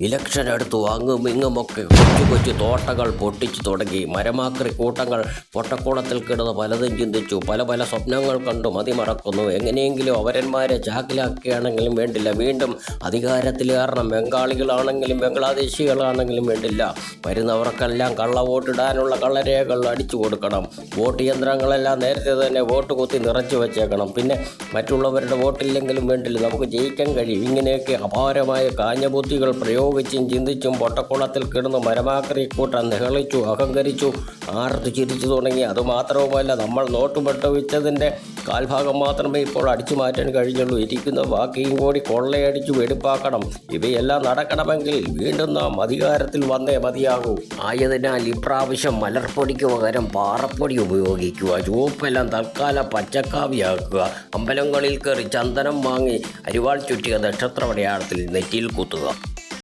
Election അടുത്തു അങ്ങും ഇങ്ങുമൊക്കെ കൊച്ചു കൊച്ചു തോട്ടങ്ങൾ പൊട്ടിച്ചു തുടങ്ങി. മരമാക്രി കൂട്ടങ്ങൾ പൊട്ടക്കുളത്തിൽ കിടന്ന് പലതും ചിന്തിച്ചു, പല പല സ്വപ്നങ്ങൾ കണ്ടു മതിമറക്കുന്നു. എങ്ങനെയെങ്കിലും അവരന്മാരെ ചാക്കിലാക്കുകയാണെങ്കിലും വേണ്ടില്ല, വീണ്ടും അധികാരത്തിലേറണം. ബംഗാളികളാണെങ്കിലും ബംഗ്ലാദേശികളാണെങ്കിലും വേണ്ടില്ല, വരുന്നവർക്കെല്ലാം കള്ള വോട്ടിടാനുള്ള കള്ളരേഖകൾ അടിച്ചു കൊടുക്കണം. വോട്ട് യന്ത്രങ്ങളെല്ലാം നേരത്തെ തന്നെ വോട്ട് കുത്തി നിറച്ചു വച്ചേക്കണം. പിന്നെ മറ്റുള്ളവരുടെ വോട്ടില്ലെങ്കിലും വേണ്ടില്ല, നമുക്ക് ജയിക്കാൻ കഴിയും. ഇങ്ങനെയൊക്കെ അപാരമായ കാഞ്ഞബുദ്ധികൾ പ്രയോഗിച്ചും ചിന്തിച്ചും പൊട്ടക്കുളത്തിൽ കിടന്ന് മരമാക്രി കൂട്ടം നിഹളിച്ചു, അഹങ്കരിച്ചു, ആർത്തു ചിരിച്ചു തുടങ്ങി. അതുമാത്രവുമല്ല, നമ്മൾ നോട്ടുപെട്ട് വെച്ചതിൻ്റെ കാൽഭാഗം മാത്രമേ ഇപ്പോൾ അടിച്ചു മാറ്റാൻ കഴിഞ്ഞുള്ളൂ. ഇരിക്കുന്ന ബാക്കിയും കൂടി കൊള്ളയടിച്ചു വെടിപ്പാക്കണം. ഇവയെല്ലാം നടക്കണമെങ്കിൽ വീണ്ടും നാം അധികാരത്തിൽ വന്നേ മതിയാകൂ. ആയതിനാൽ ഇപ്രാവശ്യം മലർപ്പൊടിക്ക് പകരം പാറപ്പൊടി ഉപയോഗിക്കുക. ചുവപ്പെല്ലാം തൽക്കാലം പച്ചക്കാവിയാക്കുക. അമ്പലങ്ങളിൽ കയറി ചന്ദനം വാങ്ങി അരിവാൾ ചുറ്റിയ നക്ഷത്രമടയാളത്തിൽ നെറ്റിയിൽ കുത്തുക.